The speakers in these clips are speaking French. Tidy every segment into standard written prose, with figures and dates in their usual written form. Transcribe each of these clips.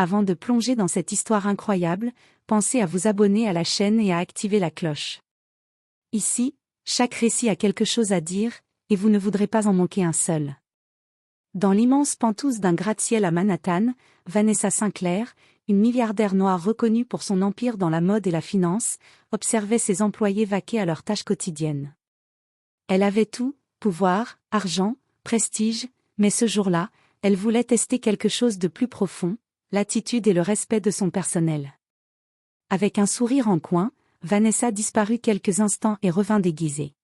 Avant de plonger dans cette histoire incroyable, pensez à vous abonner à la chaîne et à activer la cloche. Ici, chaque récit a quelque chose à dire, et vous ne voudrez pas en manquer un seul. Dans l'immense penthouse d'un gratte-ciel à Manhattan, Vanessa Sinclair, une milliardaire noire reconnue pour son empire dans la mode et la finance, observait ses employés vaquer à leurs tâches quotidiennes. Elle avait tout, pouvoir, argent, prestige, mais ce jour-là, elle voulait tester quelque chose de plus profond, l'attitude et le respect de son personnel. Avec un sourire en coin, Vanessa disparut quelques instants et revint déguisée.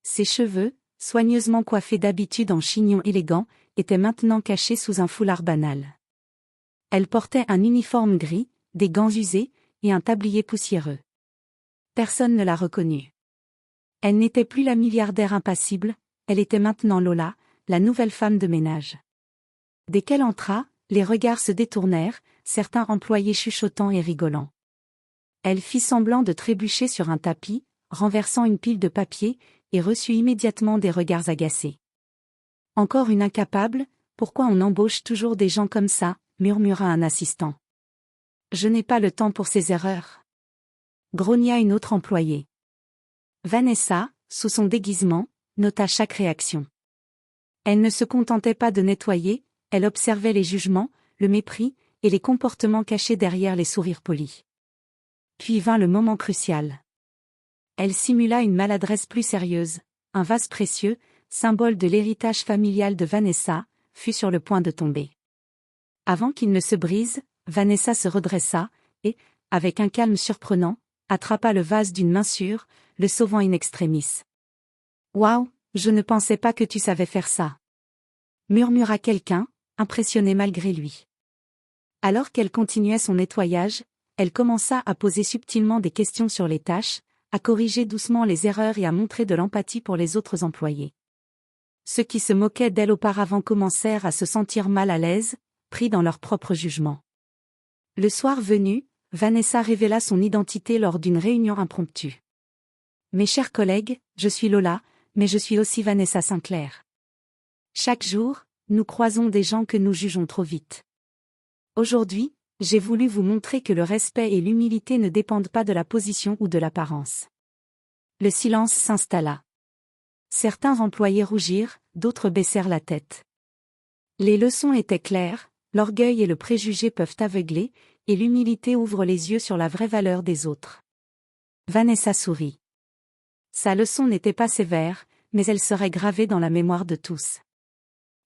Ses cheveux, soigneusement coiffés d'habitude en chignon élégant, étaient maintenant cachés sous un foulard banal. Elle portait un uniforme gris, des gants usés, et un tablier poussiéreux. Personne ne la reconnut. Elle n'était plus la milliardaire impassible, elle était maintenant Lola, la nouvelle femme de ménage. Dès qu'elle entra, les regards se détournèrent, certains employés chuchotant et rigolant. Elle fit semblant de trébucher sur un tapis, renversant une pile de papier, et reçut immédiatement des regards agacés. « Encore une incapable, pourquoi on embauche toujours des gens comme ça ?» murmura un assistant. « Je n'ai pas le temps pour ces erreurs. » grogna une autre employée. Vanessa, sous son déguisement, nota chaque réaction. Elle ne se contentait pas de nettoyer, elle observait les jugements, le mépris, et les comportements cachés derrière les sourires polis. Puis vint le moment crucial. Elle simula une maladresse plus sérieuse, un vase précieux, symbole de l'héritage familial de Vanessa, fut sur le point de tomber. Avant qu'il ne se brise, Vanessa se redressa, et, avec un calme surprenant, attrapa le vase d'une main sûre, le sauvant in extremis. « Waouh, je ne pensais pas que tu savais faire ça !» murmura quelqu'un, impressionné malgré lui. Alors qu'elle continuait son nettoyage, elle commença à poser subtilement des questions sur les tâches, à corriger doucement les erreurs et à montrer de l'empathie pour les autres employés. Ceux qui se moquaient d'elle auparavant commencèrent à se sentir mal à l'aise, pris dans leur propre jugement. Le soir venu, Vanessa révéla son identité lors d'une réunion impromptue. « Mes chers collègues, je suis Lola, mais je suis aussi Vanessa Sinclair. Chaque jour, nous croisons des gens que nous jugeons trop vite. Aujourd'hui, j'ai voulu vous montrer que le respect et l'humilité ne dépendent pas de la position ou de l'apparence. » Le silence s'installa. Certains employés rougirent, d'autres baissèrent la tête. Les leçons étaient claires, l'orgueil et le préjugé peuvent aveugler, et l'humilité ouvre les yeux sur la vraie valeur des autres. Vanessa sourit. Sa leçon n'était pas sévère, mais elle serait gravée dans la mémoire de tous.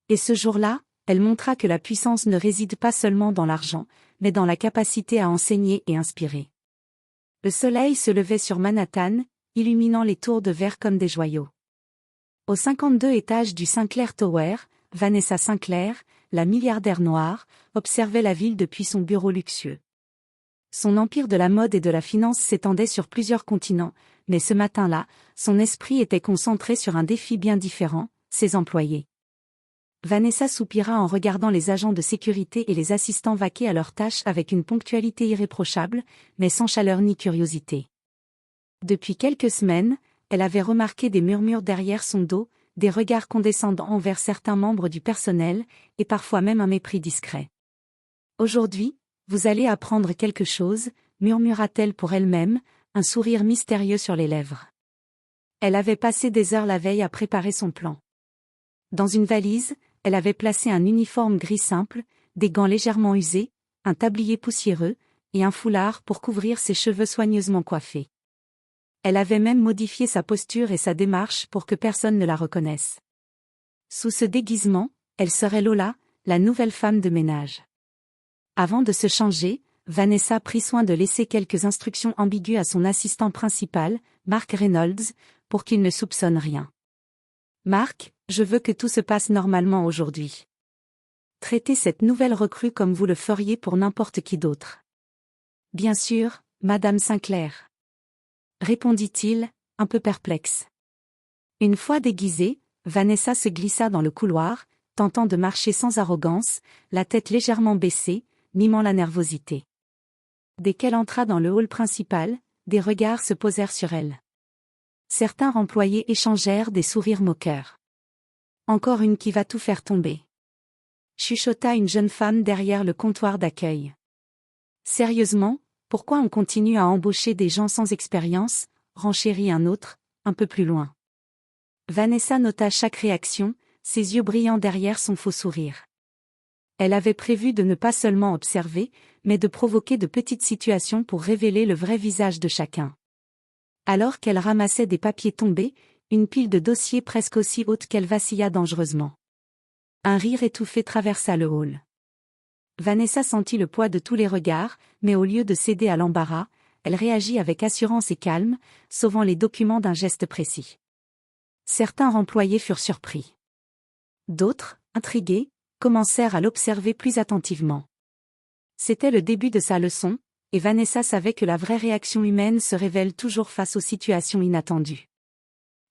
Et ce jour-là, elle montra que la puissance ne réside pas seulement dans l'argent, mais dans la capacité à enseigner et inspirer. Le soleil se levait sur Manhattan, illuminant les tours de verre comme des joyaux. Au 52 étage du Sinclair Tower, Vanessa Sinclair, la milliardaire noire, observait la ville depuis son bureau luxueux. Son empire de la mode et de la finance s'étendait sur plusieurs continents, mais ce matin-là, son esprit était concentré sur un défi bien différent, ses employés. Vanessa soupira en regardant les agents de sécurité et les assistants vaquer à leurs tâches avec une ponctualité irréprochable, mais sans chaleur ni curiosité. Depuis quelques semaines, elle avait remarqué des murmures derrière son dos, des regards condescendants envers certains membres du personnel, et parfois même un mépris discret. « Aujourd'hui, vous allez apprendre quelque chose », murmura-t-elle pour elle-même, un sourire mystérieux sur les lèvres. Elle avait passé des heures la veille à préparer son plan. Dans une valise, elle avait placé un uniforme gris simple, des gants légèrement usés, un tablier poussiéreux, et un foulard pour couvrir ses cheveux soigneusement coiffés. Elle avait même modifié sa posture et sa démarche pour que personne ne la reconnaisse. Sous ce déguisement, elle serait Lola, la nouvelle femme de ménage. Avant de se changer, Vanessa prit soin de laisser quelques instructions ambiguës à son assistant principal, Mark Reynolds, pour qu'il ne soupçonne rien. « Mark, je veux que tout se passe normalement aujourd'hui. Traitez cette nouvelle recrue comme vous le feriez pour n'importe qui d'autre. »« Bien sûr, Madame Sinclair. » répondit-il, un peu perplexe. Une fois déguisée, Vanessa se glissa dans le couloir, tentant de marcher sans arrogance, la tête légèrement baissée, mimant la nervosité. Dès qu'elle entra dans le hall principal, des regards se posèrent sur elle. Certains employés échangèrent des sourires moqueurs. « Encore une qui va tout faire tomber. » chuchota une jeune femme derrière le comptoir d'accueil. Sérieusement, pourquoi on continue à embaucher des gens sans expérience, renchérit un autre, un peu plus loin. Vanessa nota chaque réaction, ses yeux brillant derrière son faux sourire. Elle avait prévu de ne pas seulement observer, mais de provoquer de petites situations pour révéler le vrai visage de chacun. Alors qu'elle ramassait des papiers tombés, une pile de dossiers presque aussi haute qu'elle vacilla dangereusement. Un rire étouffé traversa le hall. Vanessa sentit le poids de tous les regards, mais au lieu de céder à l'embarras, elle réagit avec assurance et calme, sauvant les documents d'un geste précis. Certains employés furent surpris. D'autres, intrigués, commencèrent à l'observer plus attentivement. C'était le début de sa leçon, et Vanessa savait que la vraie réaction humaine se révèle toujours face aux situations inattendues.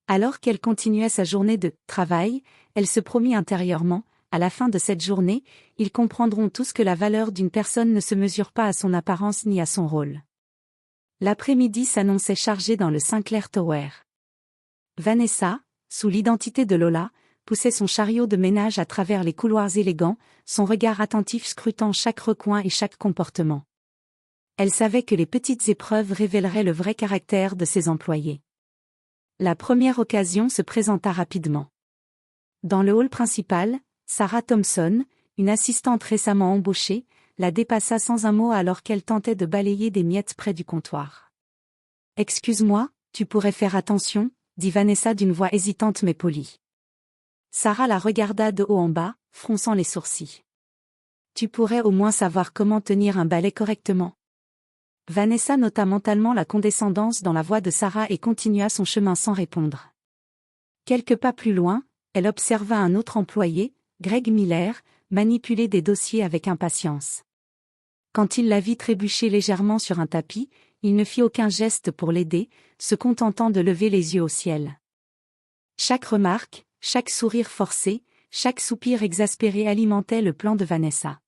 Alors qu'elle continuait sa journée de « travail », elle se promit intérieurement, à la fin de cette journée, ils comprendront tous que la valeur d'une personne ne se mesure pas à son apparence ni à son rôle. L'après-midi s'annonçait chargé dans le Sinclair Tower. Vanessa, sous l'identité de Lola, poussait son chariot de ménage à travers les couloirs élégants, son regard attentif scrutant chaque recoin et chaque comportement. Elle savait que les petites épreuves révéleraient le vrai caractère de ses employés. La première occasion se présenta rapidement. Dans le hall principal, Sarah Thompson, une assistante récemment embauchée, la dépassa sans un mot alors qu'elle tentait de balayer des miettes près du comptoir. « Excuse-moi, tu pourrais faire attention », dit Vanessa d'une voix hésitante mais polie. Sarah la regarda de haut en bas, fronçant les sourcils. « Tu pourrais au moins savoir comment tenir un balai correctement. » Vanessa nota mentalement la condescendance dans la voix de Sarah et continua son chemin sans répondre. Quelques pas plus loin, elle observa un autre employé, Greg Miller, manipuler des dossiers avec impatience. Quand il la vit trébucher légèrement sur un tapis, il ne fit aucun geste pour l'aider, se contentant de lever les yeux au ciel. Chaque remarque, chaque sourire forcé, chaque soupir exaspéré alimentaient le plan de Vanessa.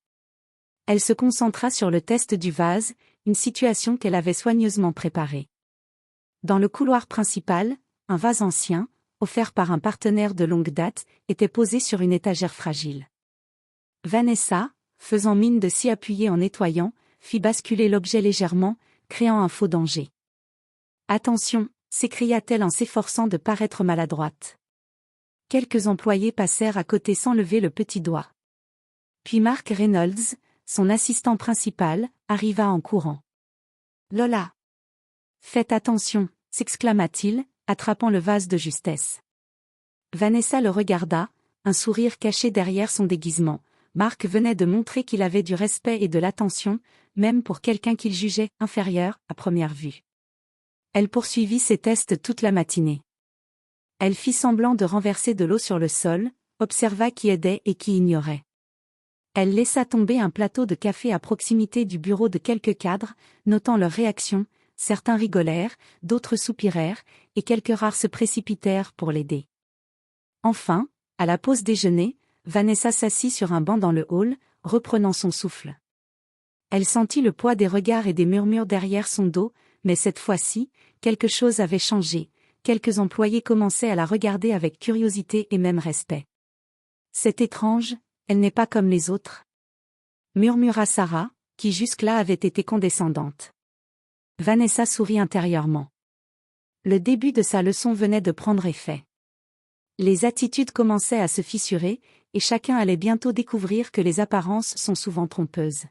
Elle se concentra sur le test du vase, une situation qu'elle avait soigneusement préparée. Dans le couloir principal, un vase ancien, offert par un partenaire de longue date, était posé sur une étagère fragile. Vanessa, faisant mine de s'y appuyer en nettoyant, fit basculer l'objet légèrement, créant un faux danger. « Attention !» s'écria-t-elle en s'efforçant de paraître maladroite. Quelques employés passèrent à côté sans lever le petit doigt. Puis Mark Reynolds, son assistant principal, arriva en courant. « Lola !»« Faites attention !» s'exclama-t-il, attrapant le vase de justesse. Vanessa le regarda, un sourire caché derrière son déguisement. Mark venait de montrer qu'il avait du respect et de l'attention, même pour quelqu'un qu'il jugeait inférieur à première vue. Elle poursuivit ses tests toute la matinée. Elle fit semblant de renverser de l'eau sur le sol, observa qui aidait et qui ignorait. Elle laissa tomber un plateau de café à proximité du bureau de quelques cadres, notant leurs réactions, certains rigolèrent, d'autres soupirèrent, et quelques rares se précipitèrent pour l'aider. Enfin, à la pause déjeuner, Vanessa s'assit sur un banc dans le hall, reprenant son souffle. Elle sentit le poids des regards et des murmures derrière son dos, mais cette fois-ci, quelque chose avait changé, quelques employés commençaient à la regarder avec curiosité et même respect. « C'est étrange, elle n'est pas comme les autres. » murmura Sarah, qui jusque-là avait été condescendante. Vanessa sourit intérieurement. Le début de sa leçon venait de prendre effet. Les attitudes commençaient à se fissurer, et chacun allait bientôt découvrir que les apparences sont souvent trompeuses.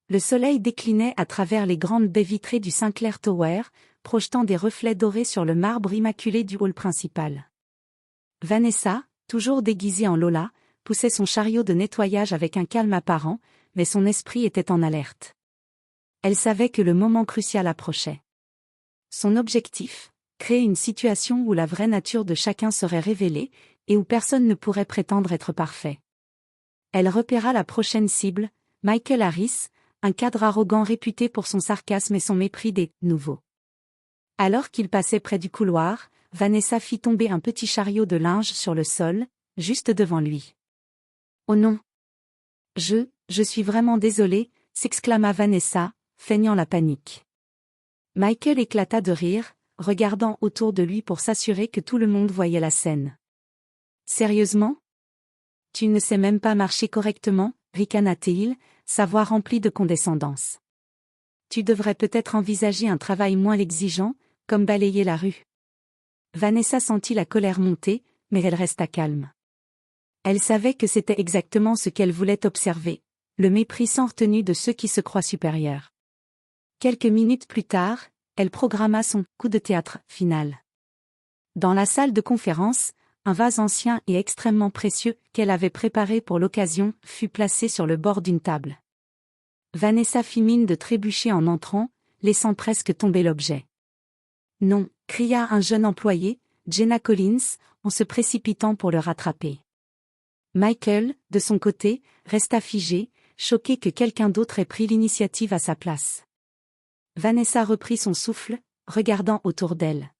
Le soleil déclinait à travers les grandes baies vitrées du Sinclair Tower, projetant des reflets dorés sur le marbre immaculé du hall principal. Vanessa, toujours déguisée en Lola, poussait son chariot de nettoyage avec un calme apparent, mais son esprit était en alerte. Elle savait que le moment crucial approchait. Son objectif, créer une situation où la vraie nature de chacun serait révélée, et où personne ne pourrait prétendre être parfait. Elle repéra la prochaine cible, Michael Harris, un cadre arrogant réputé pour son sarcasme et son mépris des « nouveaux ». Alors qu'il passait près du couloir, Vanessa fit tomber un petit chariot de linge sur le sol, juste devant lui. « Oh non !»« Je suis vraiment désolée », s'exclama Vanessa, feignant la panique. Michael éclata de rire, regardant autour de lui pour s'assurer que tout le monde voyait la scène. « Sérieusement ? Tu ne sais même pas marcher correctement, ricana-t-il, sa voix remplie de condescendance. Tu devrais peut-être envisager un travail moins exigeant, comme balayer la rue. Vanessa sentit la colère monter, mais elle resta calme. Elle savait que c'était exactement ce qu'elle voulait observer, le mépris sans retenue de ceux qui se croient supérieurs. Quelques minutes plus tard, elle programma son « coup de théâtre » final. Dans la salle de conférence, un vase ancien et extrêmement précieux qu'elle avait préparé pour l'occasion fut placé sur le bord d'une table. Vanessa fit mine de trébucher en entrant, laissant presque tomber l'objet. « Non !» cria un jeune employé, Jenna Collins, en se précipitant pour le rattraper. Michael, de son côté, resta figé, choqué que quelqu'un d'autre ait pris l'initiative à sa place. Vanessa reprit son souffle, regardant autour d'elle.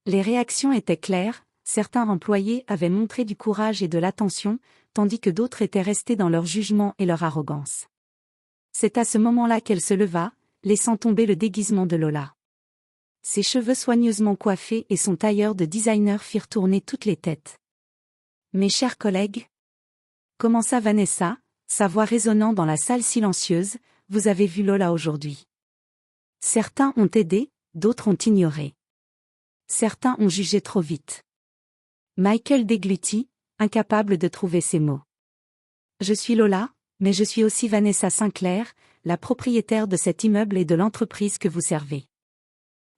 Les réactions étaient claires, certains employés avaient montré du courage et de l'attention, tandis que d'autres étaient restés dans leur jugement et leur arrogance. C'est à ce moment-là qu'elle se leva, laissant tomber le déguisement de Lola. Ses cheveux soigneusement coiffés et son tailleur de designer firent tourner toutes les têtes. « Mes chers collègues » commença Vanessa, sa voix résonnant dans la salle silencieuse, « vous avez vu Lola aujourd'hui. Certains ont aidé, d'autres ont ignoré. Certains ont jugé trop vite. » Michael déglutit, incapable de trouver ses mots. « Je suis Lola, mais je suis aussi Vanessa Sinclair, la propriétaire de cet immeuble et de l'entreprise que vous servez. »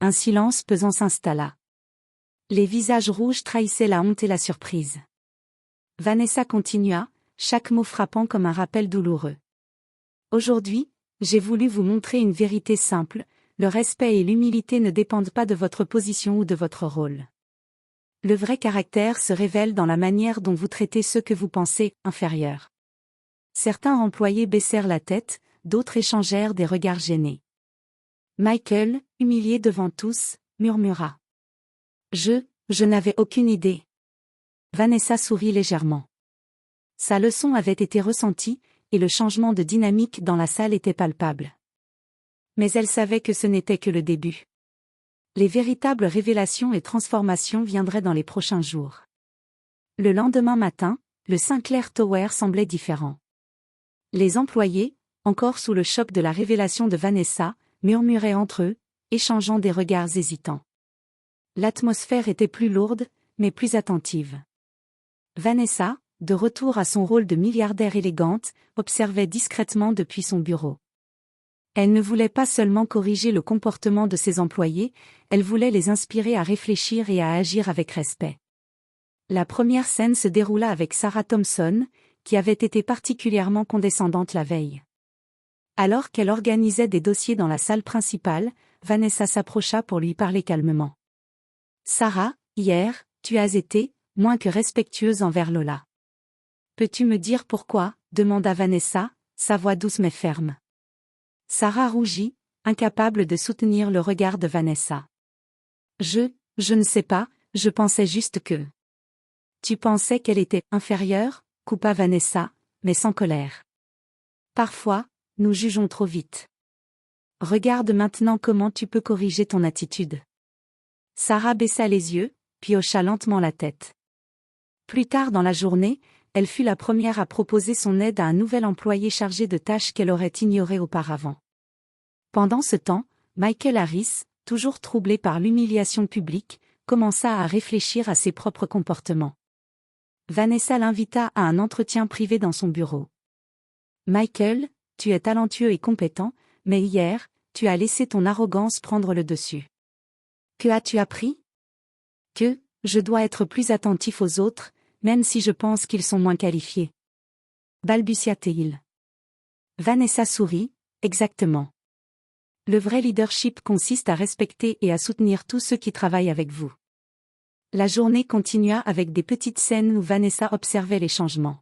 Un silence pesant s'installa. Les visages rouges trahissaient la honte et la surprise. Vanessa continua, chaque mot frappant comme un rappel douloureux. « Aujourd'hui, j'ai voulu vous montrer une vérité simple, le respect et l'humilité ne dépendent pas de votre position ou de votre rôle. Le vrai caractère se révèle dans la manière dont vous traitez ceux que vous pensez inférieurs. » Certains employés baissèrent la tête, d'autres échangèrent des regards gênés. Michael, humilié devant tous, murmura. « Je n'avais aucune idée. » Vanessa sourit légèrement. Sa leçon avait été ressentie, et le changement de dynamique dans la salle était palpable. Mais elle savait que ce n'était que le début. Les véritables révélations et transformations viendraient dans les prochains jours. Le lendemain matin, le Sinclair Tower semblait différent. Les employés, encore sous le choc de la révélation de Vanessa, murmuraient entre eux, échangeant des regards hésitants. L'atmosphère était plus lourde, mais plus attentive. Vanessa, de retour à son rôle de milliardaire élégante, observait discrètement depuis son bureau. Elle ne voulait pas seulement corriger le comportement de ses employés, elle voulait les inspirer à réfléchir et à agir avec respect. La première scène se déroula avec Sarah Thompson, qui avait été particulièrement condescendante la veille. Alors qu'elle organisait des dossiers dans la salle principale, Vanessa s'approcha pour lui parler calmement. « Sarah, hier, tu as été moins que respectueuse envers Lola. »« Peux-tu me dire pourquoi ?» demanda Vanessa, sa voix douce mais ferme. Sarah rougit, incapable de soutenir le regard de Vanessa. « Je ne sais pas, je pensais juste que... » « Tu pensais qu'elle était inférieure ?» coupa Vanessa, mais sans colère. « Parfois, nous jugeons trop vite. Regarde maintenant comment tu peux corriger ton attitude. » Sarah baissa les yeux, puis hocha lentement la tête. Plus tard dans la journée, elle fut la première à proposer son aide à un nouvel employé chargé de tâches qu'elle aurait ignorées auparavant. Pendant ce temps, Michael Harris, toujours troublé par l'humiliation publique, commença à réfléchir à ses propres comportements. Vanessa l'invita à un entretien privé dans son bureau. « Michael, tu es talentueux et compétent, mais hier, tu as laissé ton arrogance prendre le dessus. Que as-tu appris ? Que je dois être plus attentif aux autres, même si je pense qu'ils sont moins qualifiés. » balbutia-t-il. Vanessa sourit, exactement. Le vrai leadership consiste à respecter et à soutenir tous ceux qui travaillent avec vous. La journée continua avec des petites scènes où Vanessa observait les changements.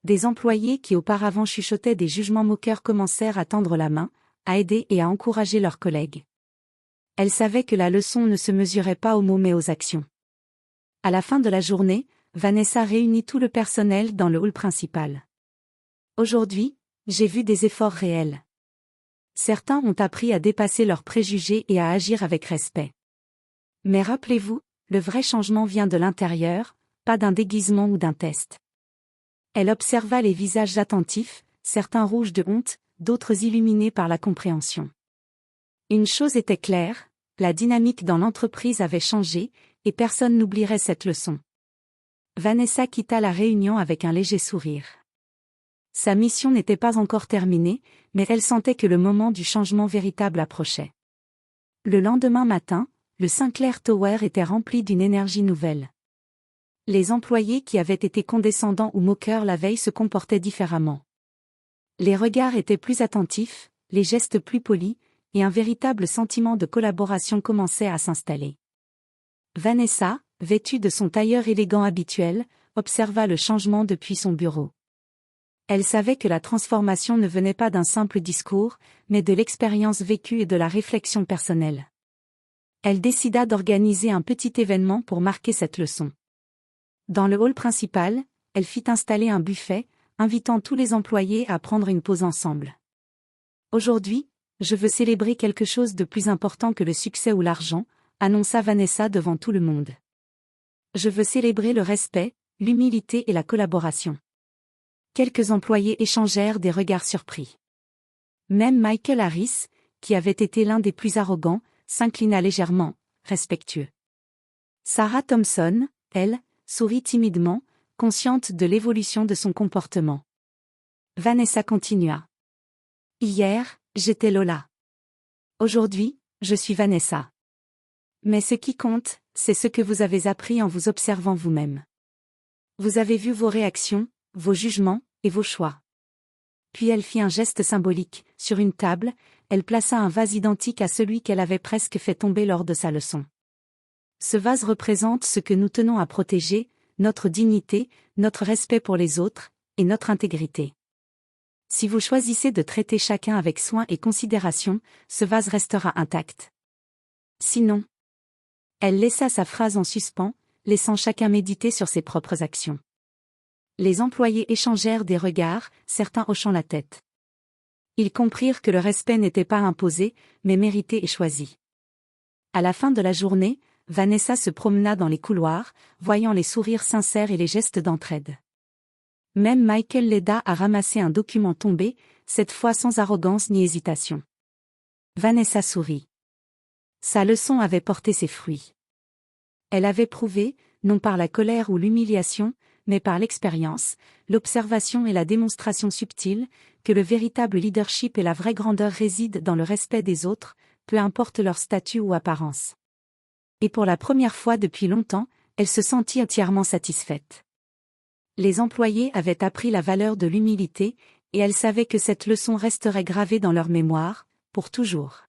Des employés qui auparavant chuchotaient des jugements moqueurs commencèrent à tendre la main, à aider et à encourager leurs collègues. Elle savait que la leçon ne se mesurait pas aux mots mais aux actions. À la fin de la journée, Vanessa réunit tout le personnel dans le hall principal. « Aujourd'hui, j'ai vu des efforts réels. Certains ont appris à dépasser leurs préjugés et à agir avec respect. Mais rappelez-vous, le vrai changement vient de l'intérieur, pas d'un déguisement ou d'un test. Elle observa les visages attentifs, certains rouges de honte, d'autres illuminés par la compréhension. Une chose était claire, la dynamique dans l'entreprise avait changé, et personne n'oublierait cette leçon. Vanessa quitta la réunion avec un léger sourire. Sa mission n'était pas encore terminée, mais elle sentait que le moment du changement véritable approchait. Le lendemain matin, le Sinclair Tower était rempli d'une énergie nouvelle. Les employés qui avaient été condescendants ou moqueurs la veille se comportaient différemment. Les regards étaient plus attentifs, les gestes plus polis, et un véritable sentiment de collaboration commençait à s'installer. Vanessa, vêtue de son tailleur élégant habituel, observa le changement depuis son bureau. Elle savait que la transformation ne venait pas d'un simple discours, mais de l'expérience vécue et de la réflexion personnelle. Elle décida d'organiser un petit événement pour marquer cette leçon. Dans le hall principal, elle fit installer un buffet, invitant tous les employés à prendre une pause ensemble. Aujourd'hui, je veux célébrer quelque chose de plus important que le succès ou l'argent, annonça Vanessa devant tout le monde. Je veux célébrer le respect, l'humilité et la collaboration. Quelques employés échangèrent des regards surpris. Même Michael Harris, qui avait été l'un des plus arrogants, s'inclina légèrement, respectueux. Sarah Thompson, elle, sourit timidement, consciente de l'évolution de son comportement. Vanessa continua. Hier, j'étais Lola. Aujourd'hui, je suis Vanessa. Mais ce qui compte, c'est ce que vous avez appris en vous observant vous-même. Vous avez vu vos réactions, vos jugements, et vos choix. Puis elle fit un geste symbolique. Sur une table, elle plaça un vase identique à celui qu'elle avait presque fait tomber lors de sa leçon. Ce vase représente ce que nous tenons à protéger, notre dignité, notre respect pour les autres, et notre intégrité. Si vous choisissez de traiter chacun avec soin et considération, ce vase restera intact. Sinon, elle laissa sa phrase en suspens, laissant chacun méditer sur ses propres actions. Les employés échangèrent des regards, certains hochant la tête. Ils comprirent que le respect n'était pas imposé, mais mérité et choisi. À la fin de la journée, Vanessa se promena dans les couloirs, voyant les sourires sincères et les gestes d'entraide. Même Michael l'aida à ramasser un document tombé, cette fois sans arrogance ni hésitation. Vanessa sourit. Sa leçon avait porté ses fruits. Elle avait prouvé, non par la colère ou l'humiliation, mais par l'expérience, l'observation et la démonstration subtile, que le véritable leadership et la vraie grandeur résident dans le respect des autres, peu importe leur statut ou apparence. Et pour la première fois depuis longtemps, elle se sentit entièrement satisfaite. Les employés avaient appris la valeur de l'humilité, et elle savait que cette leçon resterait gravée dans leur mémoire, pour toujours.